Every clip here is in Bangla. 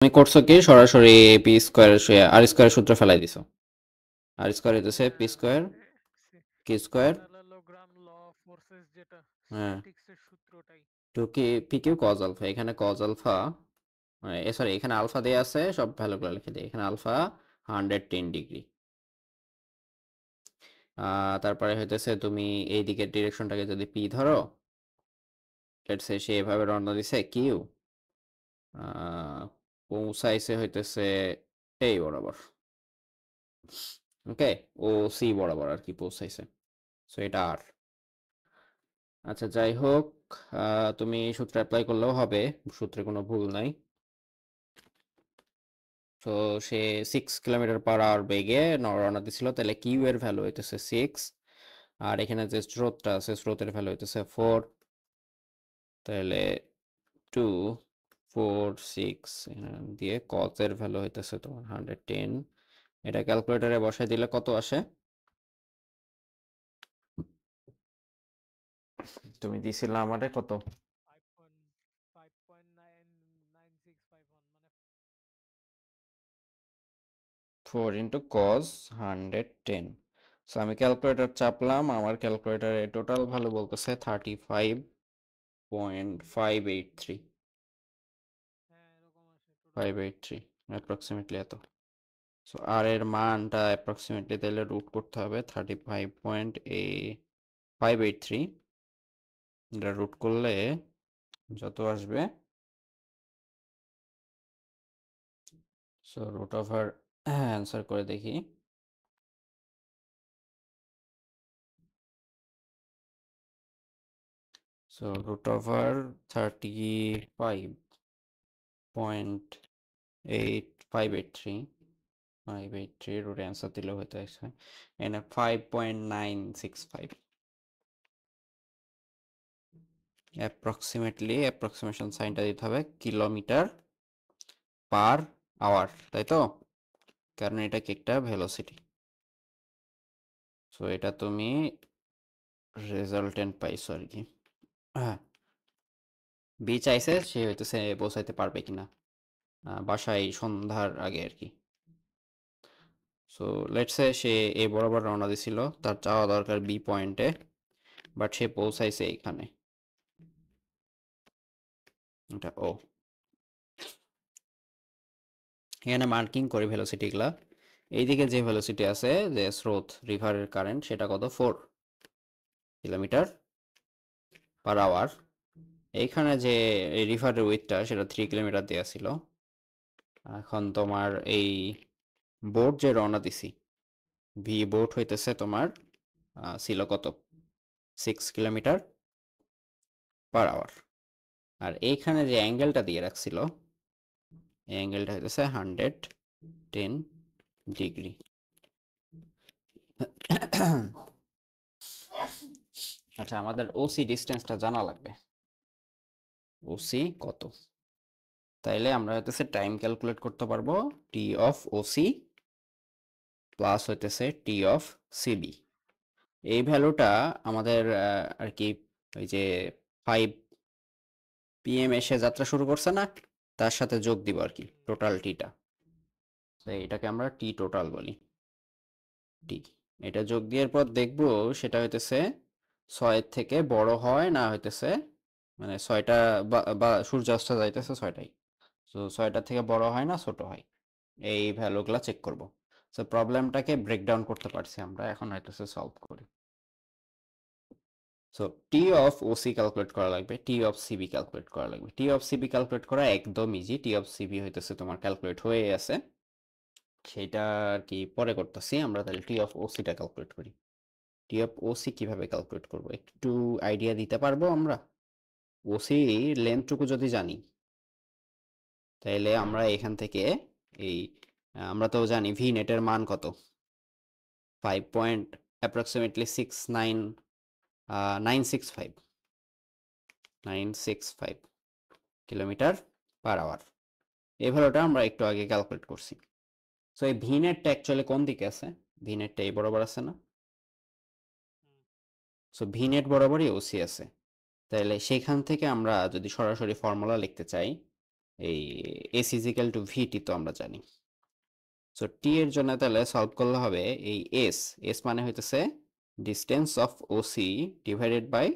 তুমি করছো কি সরাসরি পি স্কয়ার আর স্কয়ার সূত্র ফেলাই দিছো। আর স্কয়ার হইতেছে পি হ্যাঁ, স্কয়ার কি স্কয়ার। প্যারালেলোগ্রাম ল ফোর্সেস যেটা হ্যাঁ, স্ট্যাটিক্সের সূত্রটাই। টু কি পি কিউ কজ আলফা, এখানে কজ আলফা সরি এখানে আলফা দেয়া আছে, সব ভ্যালুগুলো লিখে দিই। এখানে আলফা 110 ডিগ্রি। তারপরে হইতেছে তুমি এই দিকের ডিরেকশনটাকে যদি পি ধরো, লেটস সে সে এভাবে রওনা দিছে কিউ, পৌঁছাইছে হইতেছে এই বরাবর। ওকে, ও সি বরাবর আর কি পৌঁছাইছে। সো এটা আর আচ্ছা যাই হোক, তুমি সূত্র অ্যাপ্লাই করলেও হবে, সূত্রে কোনো ভুল নাই। তো সে 6 কিলোমিটার পার আওয়ার বেগে রওনা দিছিল, তাহলে কিউ এর ভ্যালু হইতেছে 6, আর এখানে যে স্রোতটা আছে স্রোতের ভ্যালু হইতেছে 4, তাহলে 2 4 6 দিয়ে কজ এর ভ্যালু হইতেছে তোমার 110। এটা ক্যালকুলেটরে বসাই দিলে কত আসে? তুমি দিছিলা আমারে কত? 5.5.99651 মানে 4 ইন্টু কজ 110। সো আমি ক্যালকুলেটর চাপলাম, আমার ক্যালকুলেটরে টোটাল ভ্যালু বলতেছে 35.583। হ্যাঁ এরকম আসে টোটাল ভ্যালু। 583 অ্যাপ্রক্সিমেটলি এত। সো আর এর মানটা অ্যাপ্রক্সিমেটলি তাহলে রুট করতে হবে 35.583। এটা রুট করলে যত আসবে, সো রুট ওভার অ্যান্সার করে দেখি। So root over 35.8583, 583 root answer দিলেও হয়তো আসে এনে 5.965। অ্যাপ্রক্সিমেটলি অ্যাপ্রক্সিমেশন সাইনটা দিতে হবে কিলোমিটার পার আওয়ার, তাই তো? কারণ এটা কি একটা ভেলোসিটি। সো এটা তুমি রেজাল্টেন্ট পাইছো আর কি। হ্যাঁ, বি চাইছে সে হইতেছে পৌঁছাইতে পারবে কিনা বাসায় সন্ধ্যার আগে আর কি। সো লেটস সে সে এ বরাবর রওনা দিছিল, তার যাওয়া দরকার বি পয়েন্টে, বাট সে পৌঁছাইছে এখানে। এটা ও, এখানে মার্কিং করি ভেলোসিটিগুলা। এইদিকে যে ভেলোসিটি আছে, যে স্রোত রিভারের কারেন্ট, সেটা কত? 4 কিলোমিটার পার আওয়ার। এইখানে যে এই রিভারের উইথটা সেটা 3 কিলোমিটার দেওয়া ছিল। এখন তোমার এই বোট যে রওনা দিছি, ভি বোট হইতেছে তোমার ছিল কত? 6 কিলোমিটার পার আওয়ার। আর এইখানে যে অ্যাঙ্গেলটা দিয়ে রাখছিল, এই অ্যাঙ্গেলটা হইতেছে 110 ডিগ্রি। আচ্ছা, আমাদের ওসি ডিস্টেন্সটা জানা লাগবে। ওসি কত? তাইলে আমরা হইতেছে টাইম ক্যালকুলেট করতে পারবো। টি অফ ওসি প্লাস হইতেছে টি অফ সিবি। এই ভ্যালুটা আমাদের আর কি ওই যে 5 PM এসে যাত্রা শুরু করছে না, তার সাথে যোগ দিব আর কি, টোটাল টিটা। তো এটাকে আমরা টি টোটাল বলি, টি। এটা যোগ দেওয়ার পর দেখবো সেটা হইতেছে 6 থেকে বড় হয় না হইতেছে, মানে 6টা বা সূর্যাস্ত যাইতেছে 6টায়, তো 6টা থেকে বড় হয় না ছোট হয়, এই ভ্যালুগুলা চেক করব। সো প্রবলেমটাকে ব্রেকডাউন করতে পারছি আমরা, এখন হইতেছে সলভ করি। So T of OC calculate করা লাগবে, টি অফ সিবি ক্যালকুলেট করা লাগবে। টি অফ সিবি ক্যালকুলেট করা একদম ইজি, টি অফ সিবি হইতেছে তোমার ক্যালকুলেট হয়ে আছে, সেটা আর কি পরে করতেছি। আমরা তাহলে টি অফ ওসিটা ক্যালকুলেট করি। টি অফ ওসি কিভাবে ক্যালকুলেট করব একটু আইডিয়া দিতে পারবো আমরা? ওসি লেন্থটুকু যদি জানি, তাহলে আমরা এখান থেকে এই আমরা তো জানি ভি নেটের মান কত, 5.965 এই ভ্যালুটা আমরা একটু আগে ক্যালকুলেট করছি। সো এই ভি নেটটা অ্যাকচুয়ালি কোন দিকে আছে? ভি নেটটা এই বরাবর আছে না? সো ভি নেট বরাবরই ওসি আছে। তাহলে সেখান থেকে আমরা যদি সরাসরি ফর্মুলা লিখতে চাই, এই এস ইজিক্যাল টু ভিটি তো আমরা জানি। সো টি এর জন্য তাহলে সলভ করলে হবে এই এস, এস মানে হইতেছে distance of OC divided by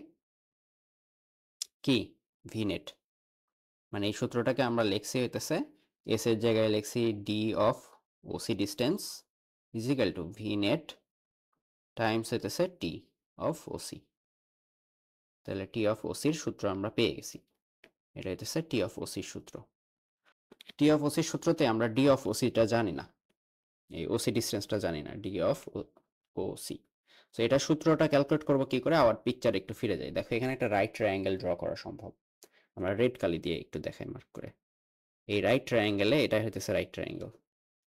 কি ভি নেট। মানে এই সূত্রটাকে আমরা লিখছি হইতেছে এস এর জায়গায় লিখছি D of OC distance equal to V net times হইতেছে টি অফ ওসি। তাহলে টি অফ ওসির সূত্র আমরা পেয়ে গেছি। এটা হইতেছে টি অফ ওসির সূত্র। টি অফ ওসির সূত্রতে আমরা ডি অফ ওসিটা জানি না, এই ওসি ডিস্টেন্সটা জানি না, ডি অফ ওসি। সো এটা সূত্রটা ক্যালকুলেট করবো কি করে, আবার পিকচার একটু ফিরে যাই। দেখো এখানে একটা রাইট ট্রায়াঙ্গেল ড্র করা সম্ভব। আমরা রেড কালি দিয়ে একটু দেখাই মার্ক করে। এই রাইট ট্রায়াঙ্গেলে এটা হইতেছে রাইট ট্রায়াঙ্গেল,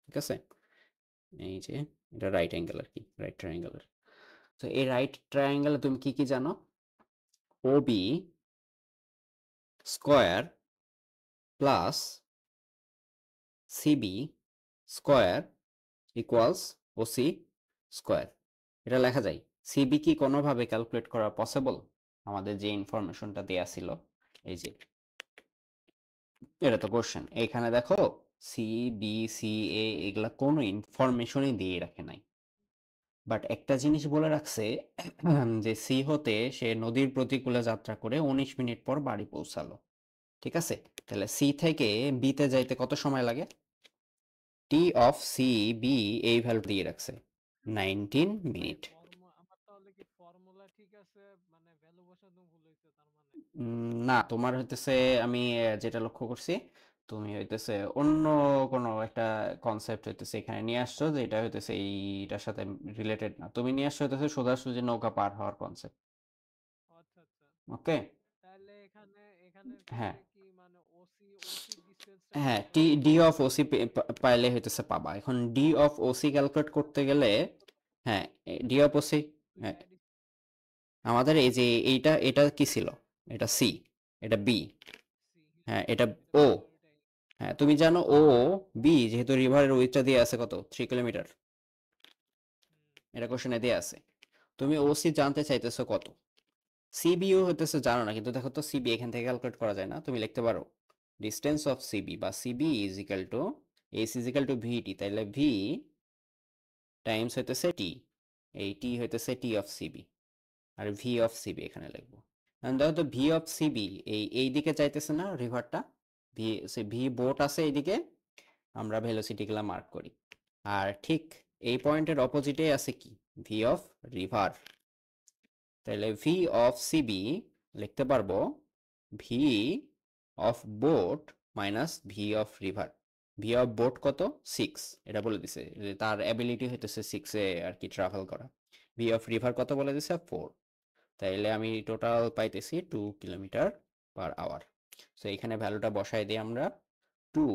ঠিক আছে? এই যে এটা রাইট অ্যাঙ্গেল আর কি, রাইট ট্রায়াঙ্গেলের। তো এই রাইট ট্রায়াঙ্গেলে তুমি কি কি জানো? O B square plus CB square equals OC square. এটা লেখা যায়। সিবি কি কোনোভাবে ক্যালকুলেট করা পসিবল? আমাদের যে ইনফরমেশনটা দেয়া ছিল, এই যে এটা তো কোশ্চেন। এখানে দেখো সি বি সি এ এগুলা কোনো ইনফরমেশনই দিয়ে রাখে নাই, বাট একটা জিনিস বলে রাখছে যে সি হতে সে নদীর প্রতিকূলে যাত্রা করে 19 মিনিট পর বাড়ি পৌঁছালো, ঠিক আছে? তাহলে সি থেকে বিতে যাইতে কত সময় লাগে? টি অফ সি বি এই ভ্যালু দিয়ে রাখছে 19 মিনিট। আমার তাহলে কি ফর্মুলা ঠিক আছে, মানে ভ্যালু বসানো ভুল হয়েছে তার মানে? না, তোমার হইতেছে আমি যেটা লক্ষ্য করছি, তুমি হইতেছে অন্য কোনো একটা কনসেপ্ট হইতেছে এখানে নিয়ে আসছো, যে এটা হইতেছে এইটার সাথে রিলেটেড না। তুমি নিয়ে আসছো হইতেছে সোজাসুজি নৌকা পার হওয়ার কনসেপ্ট। আচ্ছা আচ্ছা, ওকে। তাহলে এখানের হ্যাঁ ক্ষেত্রে কি মানে ওসি ডিসটেন্সটা হ্যাঁ, কত টি হবে? ডি অফ ওসি পাইলে হইতেছে পাবা। এখন ডি অফ ওসি ক্যালকুলেট করতে গেলে, হ্যাঁ ডি অফ ওসি, হ্যাঁ দুইটা আমাদের এই যে এইটা, এটা কি ছিল? এটা সি, এটা বি, সি, হ্যাঁ এটা এটা ও। বি আর এটা এ। হ্যাঁ তুমি জানো ও বি যেহেতু রিভারের উইথটা দিয়ে আছে কত, 3 কিলোমিটার, এটা কোশ্চেনে দিয়ে আছে। তুমি ওসি জানতে চাইতেছো কত, সিবিও হইতেছে জানো না, কিন্তু দেখো তো সিবি এখান থেকে ক্যালকুলেট করা যায় না। তুমি লিখতে পারো ডিস্টেন্স অফ সিবি বা CB is equal to S is equal to VT, তাইলে ভি টাইমস হইতেছে টি, এই টি হইতেছে টি অফ সিবি, আর ভি অফ সিবি এখানে লিখবো। দেখো তো ভি অফ সিবি এই দিকে চাইতেছে না রিভারটা, ভি বোট আছে এইদিকে, আমরা ভেলোসিটি গুলা মার্ক করি। আর ঠিক এই পয়েন্টের অপোজিটে আছে কি, ভি অফ রিভার। তাহলে ভি অফ সিবি লিখতে পারবো V of boat minus V of river. V of boat কত, 6, এটা বলে দিছে যে তার অ্যাবিলিটি হইতেছে 6-এ আর কি ট্রাভেল করা। ভি অফ রিভার কত বলে দিছে, 4। তাইলে আমি টোটাল পাইতেছি 2 কিলোমিটার/আওয়ার। সো এখানে ভ্যালুটা বসাই দিই আমরা 2,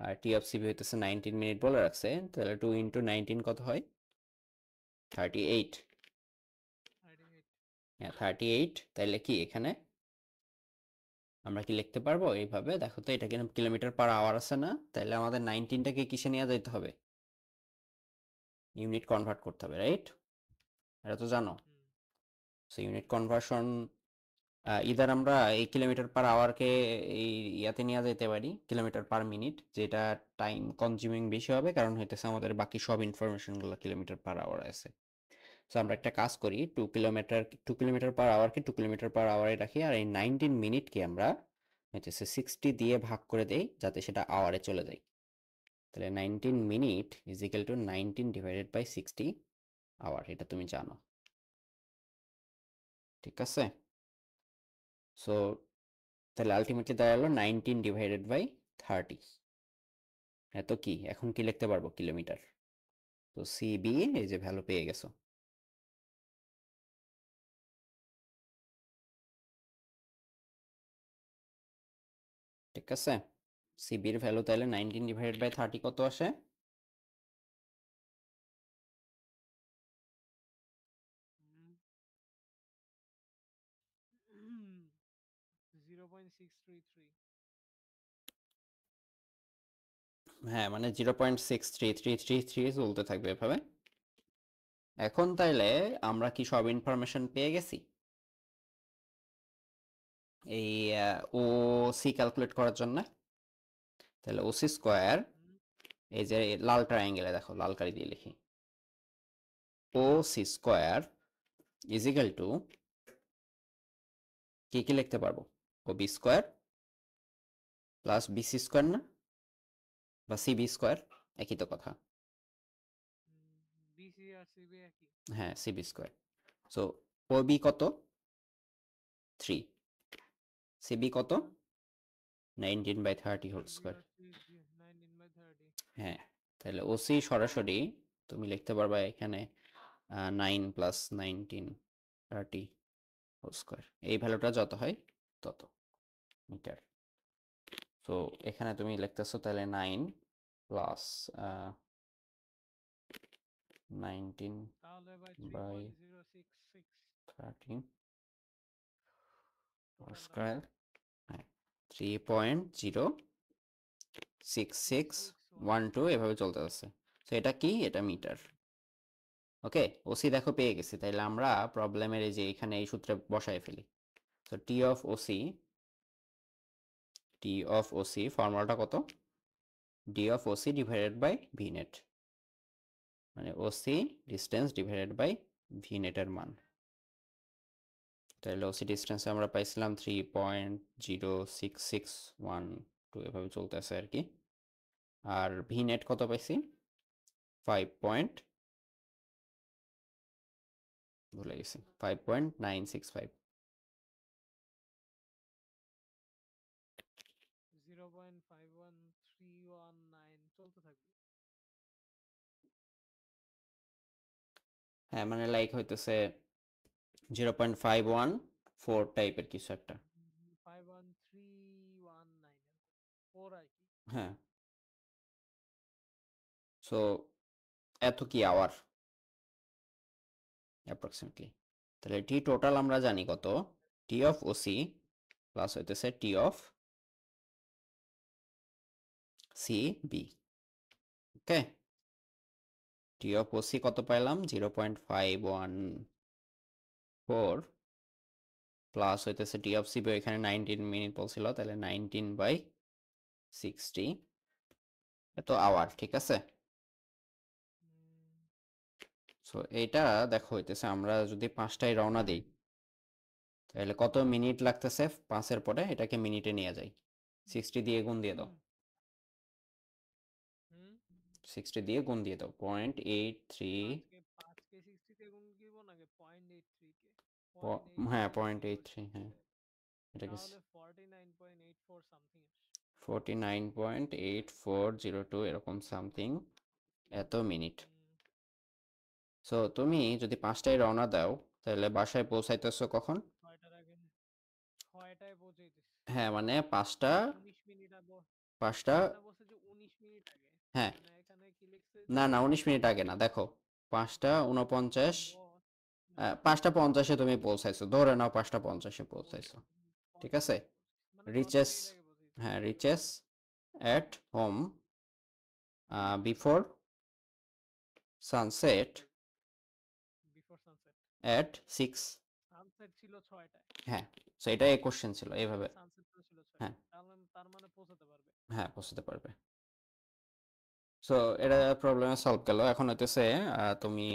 আর টি অফ সিবি হইতেছে 19 মিনিট বলে রাখছে, তাহলে 2 ইন্টু 19 কত হয়, 38। 38। হ্যাঁ 38। তাইলে কি এখানে আমরা কি লিখতে পারবো এইভাবে, দেখো তো এটা কিন্তু কিলোমিটার/আওয়ার আছে না, তাহলে আমাদের 19টাকে কিসে নিয়ে যেতে হবে, ইউনিট কনভার্ট করতে হবে, রাইট? এটা তো জানো। সো ইউনিট কনভার্সন ইদার আমরা এই কিলোমিটার/আওয়ারকে এই ইয়াতে নিয়ে যেতে পারি কিলোমিটার/মিনিট, যেটা টাইম কনজিউমিং বেশি হবে, কারণ হইতেছে আমাদের বাকি সব ইনফরমেশনগুলো কিলোমিটার/আওয়ার আছে। সো আমরা একটা কাজ করি, 2 কিলোমিটার/আওয়ারকে 2 কিলোমিটার/আওয়ারে রাখি, আর এই 19 মিনিটকে আমরা হচ্ছে 60 দিয়ে ভাগ করে দেই যাতে সেটা আওয়ারে চলে যায়। তাহলে 19 minute is equal to 19 divided by 60 hour, এটা তুমি জানো, ঠিক আছে? সো তাহলে আলটিমেটলি দাঁড়ালো 19 ডিভাইডেড বাই 30। এত কি এখন কি লিখতে পারবো, কিলোমিটার। তো সিবি এই যে ভ্যালু পেয়ে গেছো, ঠিক আছে? সিবির ভ্যালু তাহলে 19 ডিভাইডেড বাই 30 কত আসে, 0.633। হ্যাঁ মানে 0.63333 চলতে থাকবে এভাবে। এখন তাইলে আমরা কি সব ইনফরমেশন পেয়ে গেছি এই ও সি ক্যালকুলেট করার জন্য? তাহলে ওসি স্কোয়ার, হুম, এই যে লাল ট্রায়াঙ্গেলে দেখো, লাল কালি দিয়ে লিখি, O C square is equal to, কি লিখতে পারবো, O B square plus BC square না, বা সিবি স্কোয়ার, একই তো কথা। বিসি আর সিবি একই। হ্যাঁ, সিবি স্কোয়ার। সো ও বি কত, 3, সিবি কত, হ্যাঁ, 19/30 হোল সিবি স্কোয়ার। আর সিবি 19/30। হ্যাঁ, তাহলে ওসি সরাসরি তুমি লিখতে পারবা এখানে 9 প্লাস 19/30 হোল স্কোয়ার, এই ভ্যালুটা যত হয় তত মিটার। তো এখানে তুমি লিখতেছো তাহলে 9 প্লাস 19 তাহলে ভাই বাই 3.066 30 হোল টোটালটা স্কোয়ার। কত? হ্যাঁ, 3.06612 এভাবে চলতে আছে। তো এটা কি, এটা মিটার। ওকে, ওসি দেখো পেয়ে গেছি, তাইলে আমরা প্রবলেমের এই যে এখানে এই সূত্রে বসায় ফেলি। তো টি অফ ওসি ফর্মুলাটা কত, D of OC divided by V net, মানে OC distance divided by V নেটের মান। তাহলে ওসি ডিস্টেন্সে আমরা পাইছিলাম 3.06612, এভাবে চলতেছে আর কি। আর ভি নেট কত পাইছি, 5 ভুলে গেছি, 5.965। 0.51319 চলতে থাকবে। হ্যাঁ, মানে লাইক হইতেছে 0.514 টাইপের কিছু একটা। 51319 4 আর কি। হ্যাঁ, সো এত কি আওয়ার অ্যাপ্রক্সিমেটলি। তাহলে টি টোটাল আমরা জানি কত, টি অফ ওসি প্লাস হইতেছে T of C B. Okay, T of OC কত পাইলাম, 0.514 প্লাস হইতেছে টি অফ সিবি, এখানে 19 মিনিট বলছিল, তাহলে 19/60 এত আওয়ার, ঠিক আছে। সো এইটা দেখো হইতেছে, আমরা যদি 5টায় রওনা দিই তাহলে কত মিনিট লাগতেছে, 5-এর পরে এটাকে মিনিটে নিয়ে যাই, 60 দিয়ে গুণ দিয়ে দাও, 60 দিয়ে গুণ দিয়ে দাও, 0.83। 5কে 60 তে গুণ দিব নাকি 0.83 কে? 0.83 হ্যাঁ, দিয়ে গুণ করলে 0.83, হ্যাঁ, 60 এটাকে তাহলে 49.84 সামথিং আসে। 49.8402 এরকম সামথিং, এত মিনিট। হুম, সো তুমি যদি 5টায় রওনা দাও তাহলে বাসায় পৌঁছাইতেছো কখন, 6টার আগে 6টায় পৌঁছে দিস। হ্যাঁ মানে 5টা, 19 মিনিট আগে। 5টা, এখানে বলছে যে 19 মিনিট আগে। হ্যাঁ, মানে এখানে কি লিখছে না যে না 19 মিনিট আগে না, দেখো 5টা 49, ও না 5টা 50-এ তুমি পৌঁছাইছো, ধরে নাও 5টা 50-এ পৌঁছাইছো, ঠিক 50 আছে। এ মানে 10 রিচেস, মিনিট আগে পৌঁছে দিস। হ্যাঁ reaches at home before sunset before sunset. At 6। Sunset ছিল 6টায়। হ্যাঁ, সো এটাই কোশ্চেন ছিল এইভাবে। সানসেট ছিল হ্যাঁ 6টায়। তাহলে তার মানে পৌঁছাতে পারবে। হ্যাঁ, পৌঁছাতে পারবে। সো এটা প্রবলেমে সলভ গেল। এখন হইতেছে তুমি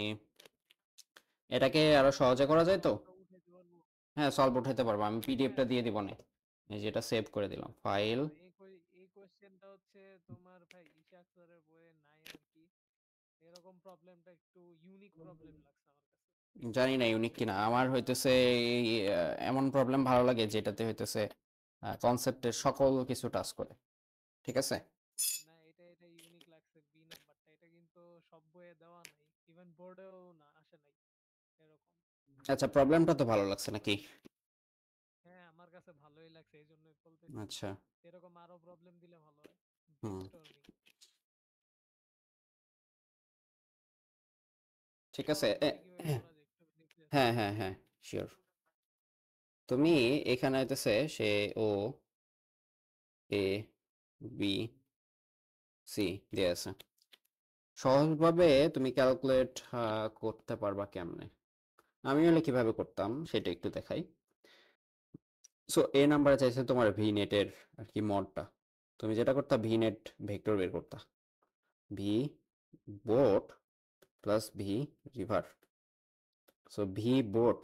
এটাকে আরো সহজে করা যায় তো। সলভটা উঠাইতে পারবো। হ্যাঁ, সলভ উঠাইতে পারবো, আমি পিডিএফটা হ্যাঁ, দিয়ে দিব না, এই যেটা সেভ করে দিলাম ফাইল। এই কোশ্চেনটা হচ্ছে তোমার ভাই ইশাক স্যারের বইয়ে নাই আর কি। এরকম প্রবলেমটা একটু ইউনিক প্রবলেম লাগছে আমার কাছে। জানি না ইউনিক কিনা, আমার হইতেছে এই, এমন প্রবলেম ভালো লাগে যেটাতে হইতেছে কনসেপ্টের সকল কিছু টাচ করে, ঠিক আছে। না, এটা ইউনিক লাগছে বি নাম্বারটা। এটা কিন্তু সব বইয়ে দেওয়া নাই, ইভেন বোর্ডেও না আসে নাই এরকম। আচ্ছা, প্রবলেমটা তো ভালো লাগছে নাকি। হ্যাঁ, আমার কাছে ভালোই লাগছে, এই জন্যই বলতেছি। আচ্ছা, এরকম আরো প্রবলেম দিলে ভালো হয়। হুম, ব্রেনস্টর্মিং। ঠিক আছে। করো, দেখি কিভাবে করা যায়, একটু দেখি হ্যাঁ আজকে। হ্যাঁ হ্যাঁ, শিওর। তুমি এখানে হইতেছে সে ও এ বি সি দিয়ে আছে, সহজভাবে তুমি ক্যালকুলেট করতে পারবা কেমনে, আমি হলে কিভাবে করতাম সেটা একটু দেখাই। সো এ নাম্বারে চাইছে তোমার ভি নেটের আর কি মডটা, তুমি যেটা করতা ভি নেট ভেক্টর বের করতা, V boat plus V river. So V boat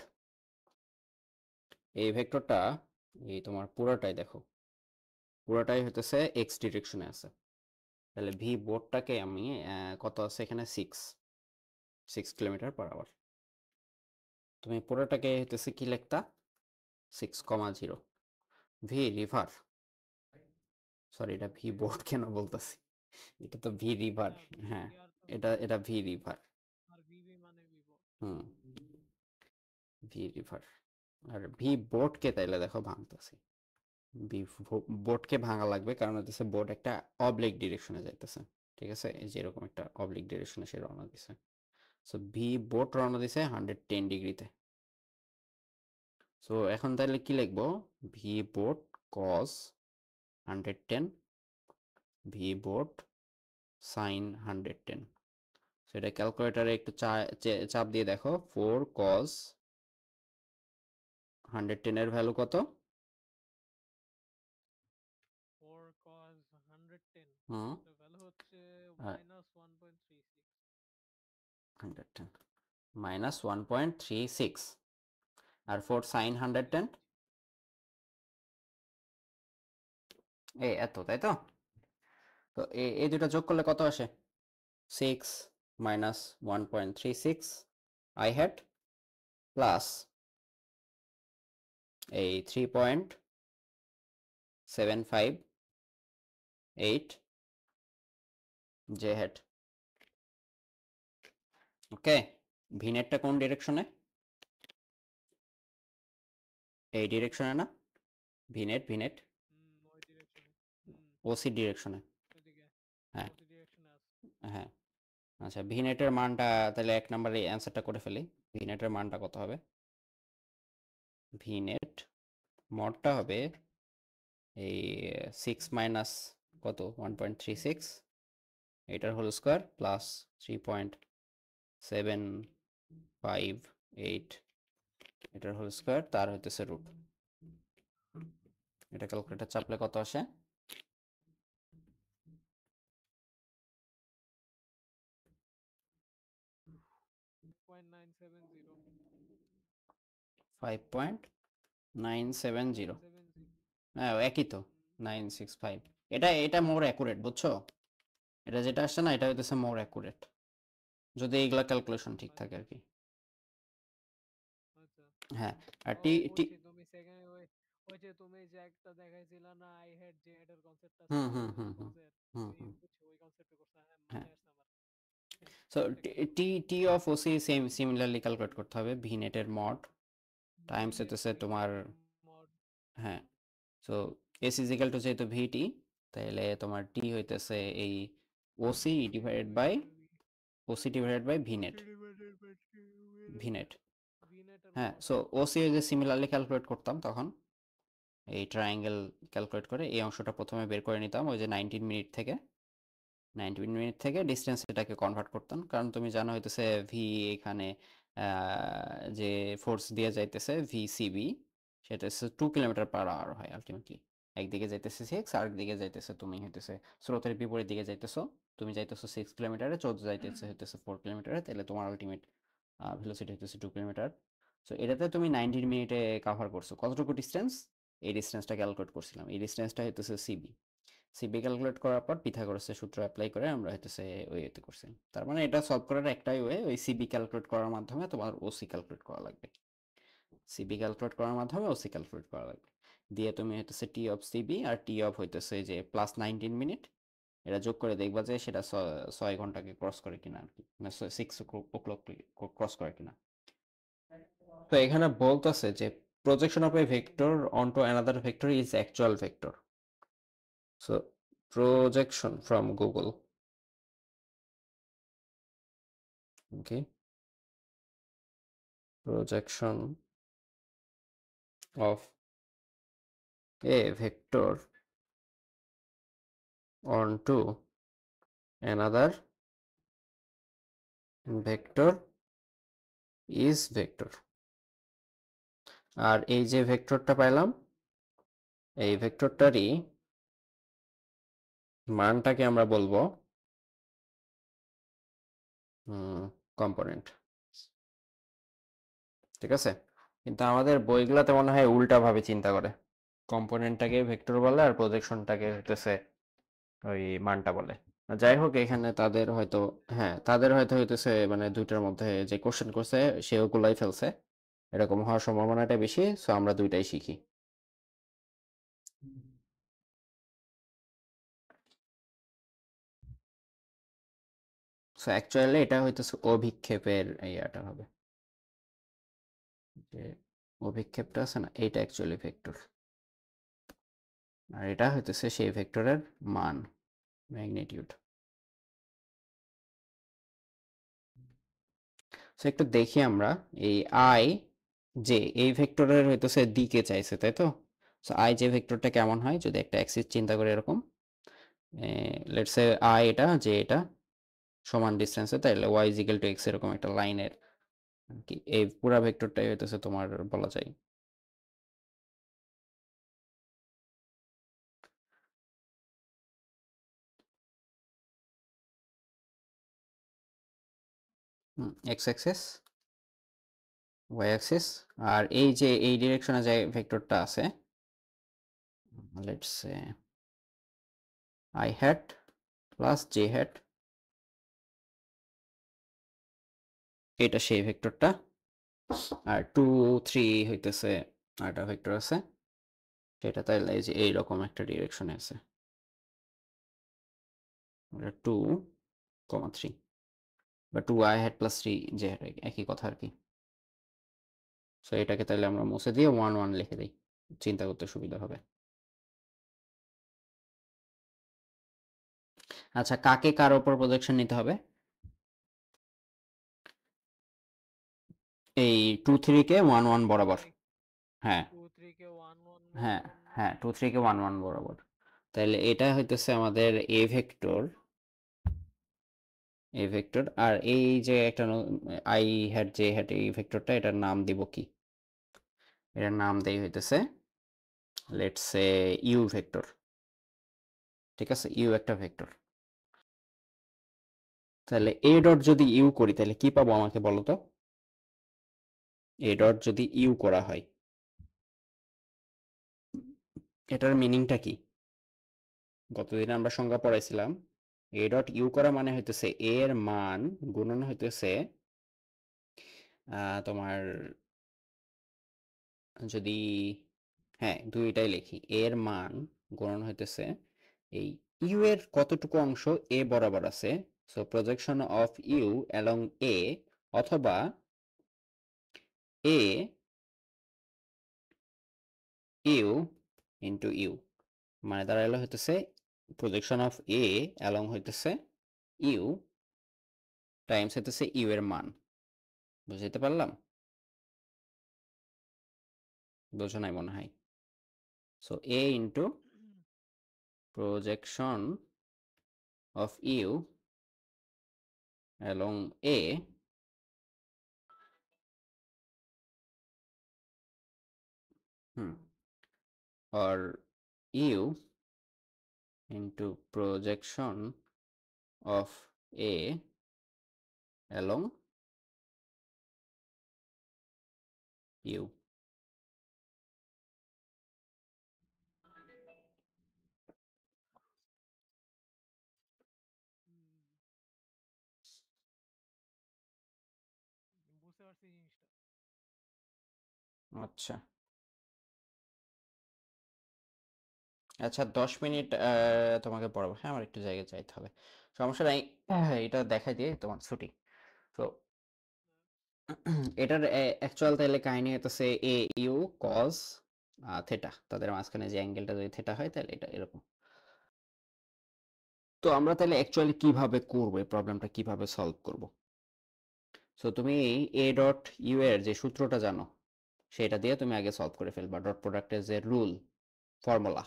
এই ভেক্টরটা এই তোমার পুরোটাই দেখো, পুরোটাই হইতেছে এক্স ডিরেকশনে আছে। তাহলে ভি বোটটাকে আমি কত আছে এখানে 6 কিলোমিটার/আওয়ার। তুমি পুরোটাকে হইতেছে কি লিখতা 6,0। ভি রিভার, সরি এটা ভি বোট কেন বলতেছি, এটা তো ভি রিভার। এটা হ্যাঁ ভিআর তো এটা ভি রিভার। আর ভিভি মানে ভিভো। হুম, ভি রিভার। আর ভি বোটকে তাইলে দেখো ভাঙতেছি, ভি বোটকে ভাঙা লাগবে কারণ হচ্ছে বোট একটা অবলিক ডিরেকশনে যাইতেছে, ঠিক আছে, এই যে এরকম একটা অবলিক ডিরেকশনে সে রওনা দিছে। সো ভি বোট রওনা দিছে 110 ডিগ্রিতে। সো এখন তাহলে কি লিখবো, ভি বোট কস 110, ভি বোট সাইন 110। সেটা ক্যালকুলেটারে একটু চাপ দিয়ে দেখো, 4 cos 110 এর ভ্যালু কত? 4 cos 110 হুম, এটা ভ্যালু হচ্ছে আর -1.36। 110 -1.36 আর 4 sin 110 এই এত, তাই তো? তো এই দুটো যোগ করলে কত আসে? 6 -1.36 আই হ্যাড প্লাস এই 3.758 জে হ্যাড। ওকে, ভিনেটটা কোন ডিরেকশনে? এই ডিরেকশনে না? ভিনেট ওই ডিরেকশনে। ওসি ডিরেকশনে। ওইদিকে হ্যাঁ ওসি ডিরেকশনে আছে। হ্যাঁ। আচ্ছা ভিনেটের মানটা তাহলে 1 নম্বরে অ্যান্সারটা করে ফেলি। ভিনেটের মানটা কত হবে? ভিনেট মডটা হবে এই 6 মাইনাস কত 1.36 এটার হোল স্কোয়ার প্লাস 3.758 এটার হোল স্কোয়ার তার হইতেছে রুট। এটা ক্যালকুলেটর চাপলে কত আসে? 5.970 5.970। 970। হ্যাঁ একই তো, 965। এটা মোর অ্যাকুরেট বুঝছো, এটা যেটা আসছে না এটা হইতেছে মোর অ্যাকুরেট, যদি এইগুলা ক্যালকুলেশন ঠিক থাকে আর কি। আচ্ছা। হ্যাঁ আর ও টি টি বুঝছি, তুমি সেকেন্ড ওই যে তুমি যে একটা দেখাইছিলা না, আই হেড যে এটার কনসেপ্টটা হুম ছিল হুম ওই হুম হুম কনসেপ্ট, হুম ওই হুম বুঝছি ওই কনসেপ্টে করছে। হ্যাঁ, হ্যাঁ। মাথায় আসছে আমার। সো এটা কিন্তু টি অফ ওসি সিমিলারলি ক্যালকুলেট করতে হবে, ভি নেটের মড টাইমস হইতেছে ভি তোমার, নেটের মড। হ্যাঁ। So S is equal to যেহেতু ভিটি, তাহলে তোমার টি হইতেছে এই OC OC divided by divided by V net. OC divided by V net, V নেটের হ্যাঁ। মড। সো ওসি যে সিমিলারলি ক্যালকুলেট করতাম তখন এই ট্রায়াঙ্গেল ক্যালকুলেট করে এই অংশটা প্রথমে বের করে নিতাম, ওই যে 19 মিনিট থেকে 19 মিনিট থেকে ডিস্টেন্স এটাকে কনভার্ট করতাম, কারণ তুমি জানো হইতেছে ভি এখানে যে ফোর্স দিয়ে যাইতেছে ভিসিবি সেটা হচ্ছে 2 কিলোমিটার/আওয়ার হয় আলটিমেটলি। একদিকে যাইতেছে 6 আর একদিকে যাইতেছে তুমি হইতেছে স্রোতের বিপরীত দিকে যাইতেছো, তুমি যাইতেছো 6 কিলোমিটারে, চোদ্দ যাইতেছে হইতেছে 4 কিলোমিটারে, তাহলে তোমার আলটিমেট ভেলোসিটি হইতেছে 2 কিলোমিটার। সো এটাতে তুমি 19 মিনিটে কাভার করছো কতটুকু ডিস্টেন্স, এই ডিস্টেন্সটা ক্যালকুলেট করছিলাম, এই ডিস্টেন্সটা হইতেছে সিবি। সিবি ক্যালকুলেট করার পর পিথাগোরাসের সূত্র অ্যাপ্লাই করে আমরা হইতেছে ওই এতে করছি। তার মানে এটা সলভ করার একটাই ওয়ে, ওই সিবি ক্যালকুলেট করার মাধ্যমে তোমার ওসি ক্যালকুলেট করা লাগবে, সিবি ক্যালকুলেট করার মাধ্যমে ওসি ক্যালকুলেট করা লাগবে। দিয়ে তুমি হইতেছে টি অফ সিবি আর টি অফ হইতেছে যে প্লাস 19 মিনিট, এটা যোগ করে দেখবা যে সেটা 6 ঘন্টাকে ক্রস করে কিনা আর কি, মানে 6 o'clock ক্রস করে কিনা। তো এখানে বলতেছে যে projection of a vector onto another vector is actual vector. So projection from Google. Okay. Projection of a vector onto another vector is vector. আর এই যে ভেক্টরটা পাইলাম এই ভেক্টরটারই মানটাকে আমরা বলবো কম্পোনেন্ট, ঠিক আছে? কিন্তু আমাদের বইগুলোতে মনে হয় উল্টা ভাবে চিন্তা করে, কম্পোনেন্টটাকে ভেক্টর বলে আর প্রজেকশনটাকে হইতেছে ওই মানটা বলে। যাই হোক, এখানে তাদের হয়তো, হ্যাঁ তাদের হয়তো হইতেছে মানে দুইটার মধ্যে যে কোশ্চেন করছে সে ওগুলাই ফেলছে, এরকম হওয়ার সম্ভাবনাটা বেশি, সো আমরা দুইটাই শিখি। সো অ্যাকচুয়ালি এটা হইতেছে অভিক্ষেপের ইয়াটা হবে, যে অভিক্ষেপটা আছে না, এইটা অ্যাকচুয়ালি ভেক্টর, আর এটা হইতেছে সেই ভেক্টরের মান, ম্যাগনিটিউড। সো একটু দেখি আমরা, এই আই যে এই ভেক্টরের হইতেছে দিকে চাইছে, তাই তো? সো আই যে ভেক্টরটা কেমন হয় যদি একটা অ্যাক্সিস চিন্তা করি এরকম, লেটস সে আই এটা যে এটা সমান ডিস্টেন্সে, তাইলে Y is equal to X এরকম একটা লাইনের কি এই পুরা ভেক্টরটাই হইতেছে তোমার বলা যায়। এক্স অ্যাক্সিস, ওয়াই অ্যাক্সিস, আর এই যে এই ডিরেকশনে যে ভেক্টরটা আছে, let's say I hat plus J hat, এটা সেই ভেক্টরটা, আর 2 3 হইতেছে আরেকটা ভেক্টর আছে, সেটা তাইলে এই যে এইরকম একটা ডিরেকশনে আছে, 2 3 বা 2 I hat plus 3 J hat, একই কথা আর কি। সো এটাকে তাহলে আমরা মুছে দিয়ে 1 1 লিখে দিই, চিন্তা করতে সুবিধা হবে। আচ্ছা, কাকে কার উপর প্রজেকশন নিতে হবে? এই 2 3 কে 1 1 বরাবর। লাইক হ্যাঁ 2 3 কে 1 1 হ্যাঁ বরাবর না? হ্যাঁ, 2 3 কে 1 1 বরাবর। তাহলে এটা হইতেছে আমাদের এ ভেক্টর, এ ভেক্টর, আর এই যে একটা আই হ্যাট জে হ্যাট এই ভেক্টরটা, এটার নাম দিব কি? এটার নাম দেই হইতেছে লেটস সে ইউ ভেক্টর, ঠিক আছে? ইউ একটা ভেক্টর। তাহলে এ ডট যদি ইউ করি তাহলে কি পাবো আমাকে বলো তো? এ ডট যদি ইউ করা হয়, এটার মিনিংটা কি? গতদিন আমরা সংজ্ঞা পড়াইছিলাম, এ ডট ইউ করা মানে হইতেছে এ এর মান গুণন হইতেছে তোমার, যদি হ্যাঁ দুইটাই লিখি, এর মান গুণন হইতেছে এই ইউ এর কতটুকু অংশ এ বরাবর আছে, so projection of U along A, অথবা এ ইউ ইন্টু ইউ, মানে দাঁড়াইলো হইতেছে প্রজেকশন অফ এ অ্যালং হইতেছে ইউ টাইমস হইতেছে ইউ এর মান। বুঝতে পারলাম? বোঝো নাই মনে হয়। So A into projection of u along a or u into projection of a along u. বুঝতে পারছি জিনিসটা। আচ্ছা আচ্ছা, 10 মিনিট তোমাকে পড়াবো, হ্যাঁ আমার একটু জায়গায় যাইতে হবে, সমস্যা নাই। এটা দেখাই দিয়ে তোমার ছুটি। তো এটার অ্যাকচুয়াল তাহলে কাহিনী হইতেছে এ ইউ কজ থেটা, তাদের মাঝখানে যে অ্যাঙ্গেলটা যদি থেটা হয় তাহলে এটা এরকম। তো আমরা তাহলে অ্যাকচুয়ালি কিভাবে করবো, এই প্রবলেমটা কিভাবে সলভ করব? সো তুমি এ ডট ইউ এর যে সূত্রটা জানো সেটা দিয়ে তুমি আগে সলভ করে ফেলবা, ডট প্রোডাক্টের যে রুল, ফর্মুলা,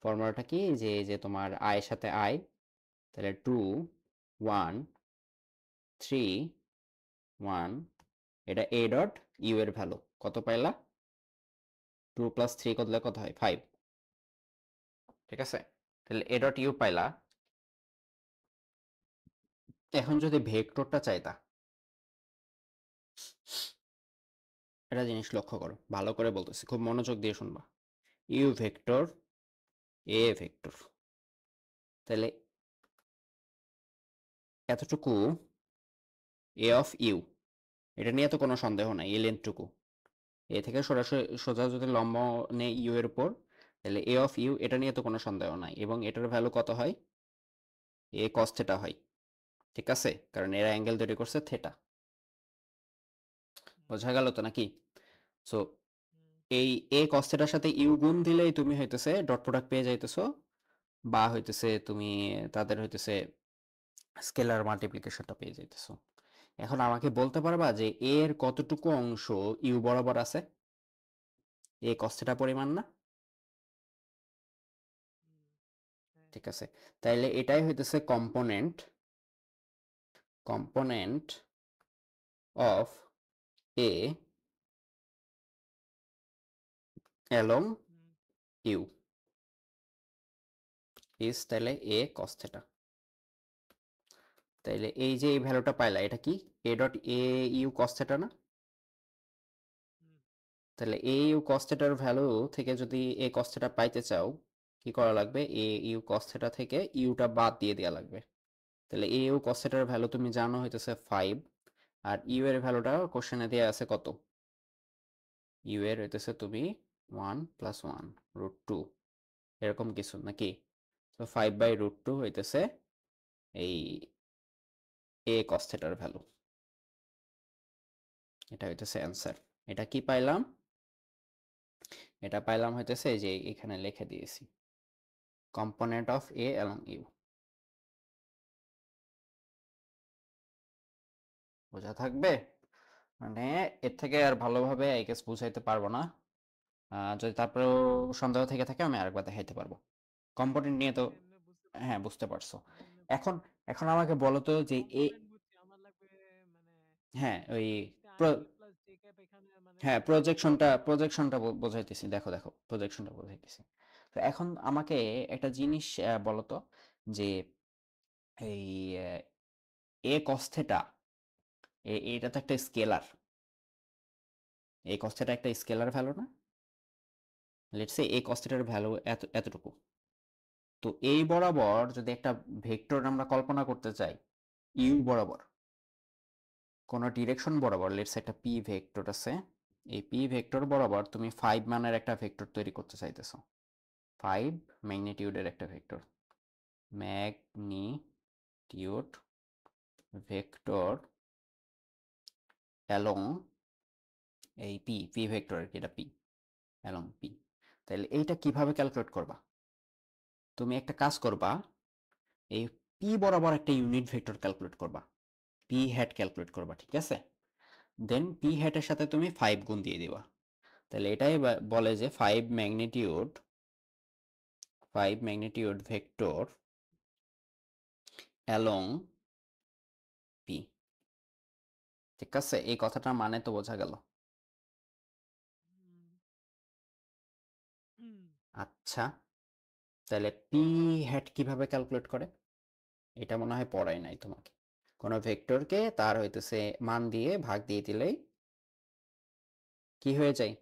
ফর্মুলাটা কি, যে যে তোমার আই এর সাথে আই, তাহলে 2 1 3 1, এটা এ ডট ইউ এর ভ্যালু কত পাইলা, 2 + 3 করলে কত হয় 5, ঠিক আছে? তাহলে এ ডট ইউ পাইলা। এখন যদি ভেক্টরটা চাইতা, একটা জিনিস লক্ষ্য করো, ভালো করে বলতেছি, খুব মনোযোগ দিয়ে শুনবা। ইউ ভেক্টর, এ ভেক্টর, তাহলে এতটুকু এ অফ ইউ, এটা নিয়ে তো কোনো সন্দেহ নাই, এই লেন্থটুকু এ থেকে সরাসরি সোজা যদি লম্ব নেই ইউ এর উপর, তাহলে এ অফ ইউ, এটা নিয়ে তো কোনো সন্দেহ নাই, এবং এটার ভ্যালু কত হয়, এ কস থেটা হয়, ঠিক আছে, কারণ এরা অ্যাঙ্গেল তৈরি করছে থেটা। বোঝা গেল তো নাকি? সো এই এ কস থেটার সাথে ইউ গুণ দিলেই তুমি হইতেছে ডট প্রোডাক্ট পেয়ে যাইতেছো, বা হইতেছে তুমি তাদের হইতেছে স্কেলার মাল্টিপ্লিকেশনটা পেয়ে যাইতেছো। এখন আমাকে বলতে পারবা যে এর কতটুকু অংশ ইউ বরাবর আছে, এ কস থেটা পরিমাণ না? ঠিক আছে, তাইলে এটাই হইতেছে component of A along U is তাহলে এ কস থেটা। তাইলে এই যে এই ভ্যালুটা পাইলা, এটা কি A dot A you cos theta না? তাহলে এ ইউ কস থেটার ভ্যালু থেকে যদি এ কস থেটা পাইতে চাও, কি করা লাগবে, এ ইউ কস থেটা থেকে ইউটা বাদ দিয়ে দেওয়া লাগবে। তাহলে এ ইউ কস থেটার ভ্যালু তুমি জানো হইতেছে 5, আর ইউ এর ভ্যালুটা কোশ্চেনে দেওয়া আছে কত, ইউ এর হইতেছে তুমি 1 + 1 √2 এরকম কিছু নাকি? তো 5/√2 হইতেছে এই এ কস থেটার ভ্যালু, এটা হইতেছে অ্যান্সার। এটা কি পাইলাম, এটা পাইলাম হইতেছে যে এখানে লিখে দিয়েছি, component of A along U. বোঝা থাকবে? মানে এর থেকে আর ভালোভাবে আই গেস বুঝাইতে পারবো না। যদি তারপরেও সন্দেহ থেকে থাকে আমি আরেকবার দেখাইতে পারবো। কম্পোনেন্ট নিয়ে তো হ্যাঁ বুঝতে পারছো। এখন এখন আমাকে বলো তো যে এ, হ্যাঁ ওই হ্যাঁ প্রজেকশনটা বোঝাইতেছি, দেখো দেখো প্রজেকশনটা বোঝাইতেছি। তো এখন আমাকে একটা জিনিস বলো তো, যে এই এ কস থেটা, এটা তো একটা স্কেলার, এই কস থেটা একটা স্কেলার ভ্যালু না? লেটস সে এই কস থেটার ভ্যালু এতটুকু। তো এই বরাবর যদি একটা ভেক্টর আমরা কল্পনা করতে চাই, ইউ বরাবর কোনো ডিরেকশন বরাবর, লেটস একটা পি ভেক্টর আছে, এই পি ভেক্টর বরাবর তুমি 5 মানের একটা ভেক্টর তৈরি করতে চাইতেছো, 5 ম্যাগনিটিউডের একটা ভেক্টর, ম্যাগনিটিউড ভেক্টর অ্যালং এই পি ভেক্টর আর কি, এটা পি অ্যালং পি। তাহলে এইটা কিভাবে ক্যালকুলেট করবা? তুমি একটা কাজ করবা, এই পি বরাবর একটা ইউনিট ভেক্টর ক্যালকুলেট করবা, পি হ্যাট ক্যালকুলেট করবা, ঠিক আছে? দেন পি হ্যাটের সাথে তুমি 5 গুণ দিয়ে দিবা। তাহলে এটাই বলে যে 5 ম্যাগনিটিউড ভেক্টর অ্যালং পি। ঠিক আছে, এই কথাটার মানে তো বোঝা গেল। আচ্ছা, তাহলে পি হ্যাট কিভাবে ক্যালকুলেট করে? এটা মনে হয় পড়াই নাই তোমাকে। কোনো ভেক্টরকে তার হইতেছে মান দিয়ে ভাগ দিয়ে দিলেই কি হয়ে যায়,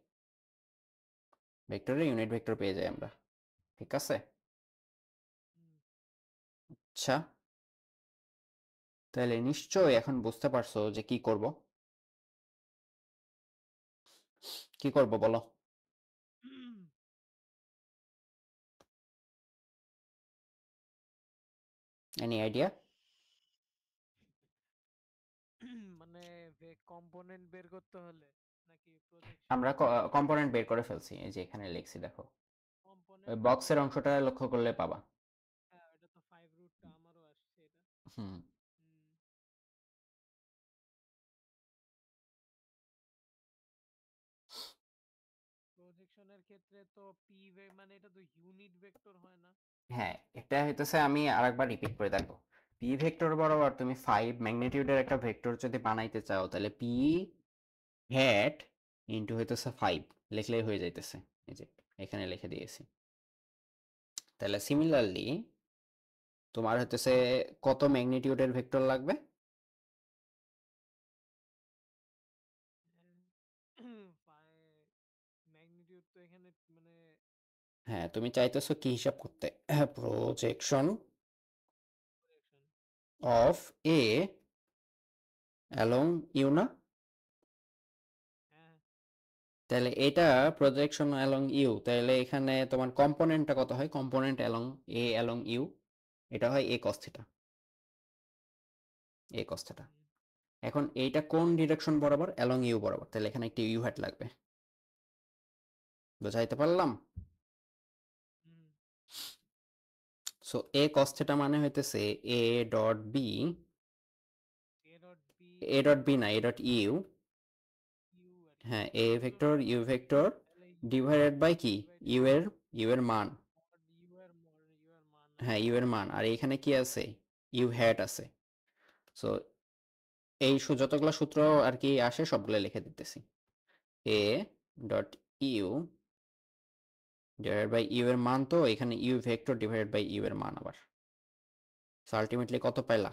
ভেক্টরের ইউনিট ভেক্টর পেয়ে যাই আমরা, ঠিক আছে? আচ্ছা, তাহলে নিশ্চয়ই এখন বুঝতে পারছো যে কি করব, কি করব বলো? Any idea? মানে কম্পোনেন্ট বের করতে হলে নাকি আমরা প্রজেকশনের কম্পোনেন্ট বের করে ফেলছি, এই যে এখানে লিখছি দেখো, ওই কম্পোনেন্ট তো বক্সের অংশটা লক্ষ্য করলে পাবা। হ্যাঁ ওটা তো 5 আমারও আসছে এটা। হুম। প্রজেকশনের ক্ষেত্রে তো পি মানে এটা তো ইউনিট ভেক্টর হয় না? হ্যাঁ, এটা হইতেছে, আমি আরেকবার রিপিট করে দেখো, পি ভেক্টর বরাবর তুমি 5 ম্যাগনিটিউডের একটা ভেক্টর যদি বানাইতে চাও, তাহলে পি হ্যাট ইনটু হইতেছে 5 লিখলেই হয়ে যাইতেছে, এই যে এখানে লিখে দিয়েছি। তাহলে সিমিলারলি তোমার হইতেছে কত ম্যাগনিটিউডের ভেক্টর লাগবে? ম্যাগনিটিউড তো এখানে মানে হ্যাঁ, তুমি চাইতেছো কি হিসাব করতে? Projection projection। Of A along U না? হ্যাঁ তাহলে এটা প্রজেকশন অ্যালং ইউ, তাহলে এখানে তোমার কম্পোনেন্টটা কত হয়? Component along A along U, এটা হয় এ কস থিটা। এ কস থিটা। হুম, এখন এইটা কোন ডিরেকশন বরাবর? অ্যালং ইউ বরাবর, তাহলে এখানে একটা ইউ হ্যাট লাগবে। বুঝাইতে পারলাম? হুম, সো এ কস থিটা মানে হইতেছে A dot B, A dot B A dot B না, এ ডট ইউ। ইউ আর কি, হ্যাঁ, A U vector dot U vector তাহলে ইউ ডিভাইডেড বাই কি? ডিভাইডেড ইউ বাই এর, ইউ এর মান। ইউ এর মান হ্যাঁ, নাকি? ইউ এর মান, আর এখানে কি আছে? ইউ হ্যাট আছে। সো এই যতগুলো সূত্র আর কি আসে সবগুলো লিখে দিতেছি। A dot U divided by U এর মান, তো এখানে U vector divided by U এর মান আবার। সো আলটিমেটলি কত পাইলা?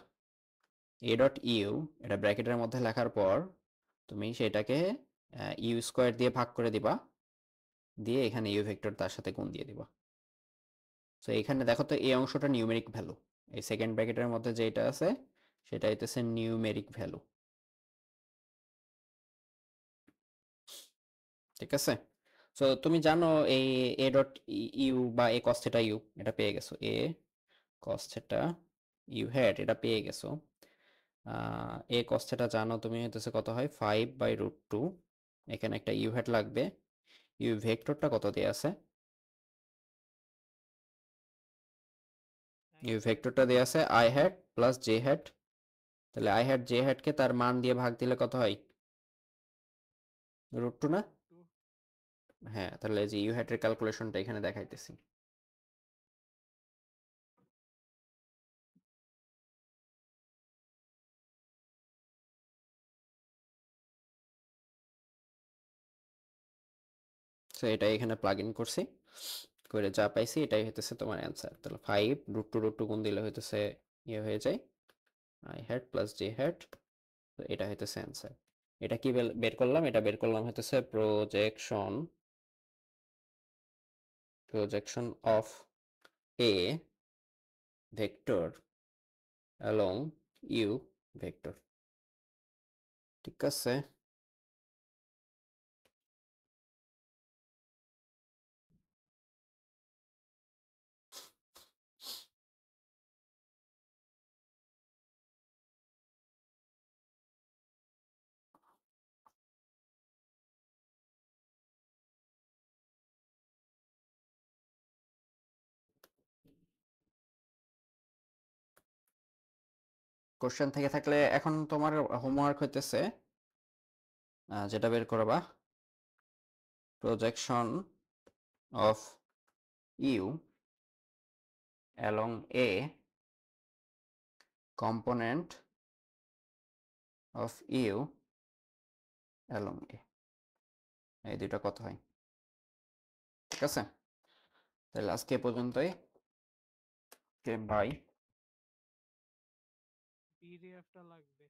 এ ডট ইউ, এটা ব্র্যাকেটের মধ্যে লেখার পর তুমি সেটাকে ইউ স্কোয়ার দিয়ে ভাগ করে দিবা, দিয়ে এখানে ইউ ভেক্টর তার সাথে গুণ দিয়ে দিবা। সো এখানে দেখো তো এই অংশটা নিউমেরিক ভ্যালু, এই সেকেন্ড ব্র্যাকেটের মধ্যে যেটা আছে সেটা হইতেছে নিউমেরিক ভ্যালু। ঠিক আছে? সো তুমি জানো এই এ ডট ইউ বা এ কস থিটা ইউ এটা পেয়ে গেছো, এ কস থিটা ইউ হ্যাট এটা পেয়ে গেছো। এ কস থিটা জানো তুমি হইতেছে কত হয়? 5/√2। এখানে একটা ইউ হ্যাট লাগবে। ইউ ভেক্টরটা কত দিয়ে আছে? আই ইউ হ্যাট ভেক্টরটা দিয়ে আছে I hat plus J hat. তাহলে আই হ্যাট জে হ্যাটকে তার মান দিয়ে ভাগ দিলে কত হয়? √2 না? Root two. হ্যাঁ, তাহলে এই যে ইউ হ্যাটের ক্যালকুলেশনটা এখানে দেখাইতেছি। সো এটা এখানে প্লাগ ইন করছি, করে যা পাইছি এটাই হইতেছে তোমার অ্যান্সার। তাহলে 5 √2 গুণ দিলে হইতেছে ইয়ে হয়ে যায় I hat plus J hat. তো এটা হইতেছে অ্যান্সার। এটা কি বের করলাম? এটা বের করলাম হইতেছে projection of A vector along U vector. ঠিক আছে? কোশ্চেন থেকে থাকলে এখন তোমার হোমওয়ার্ক হইতেছে যেটা বের করবা, projection of U along A component of U along A, এই দুইটা কত হয়। ঠিক আছে? তাহলে আজকে এ পর্যন্তই। বাই। পিডিএফটা লাগবে।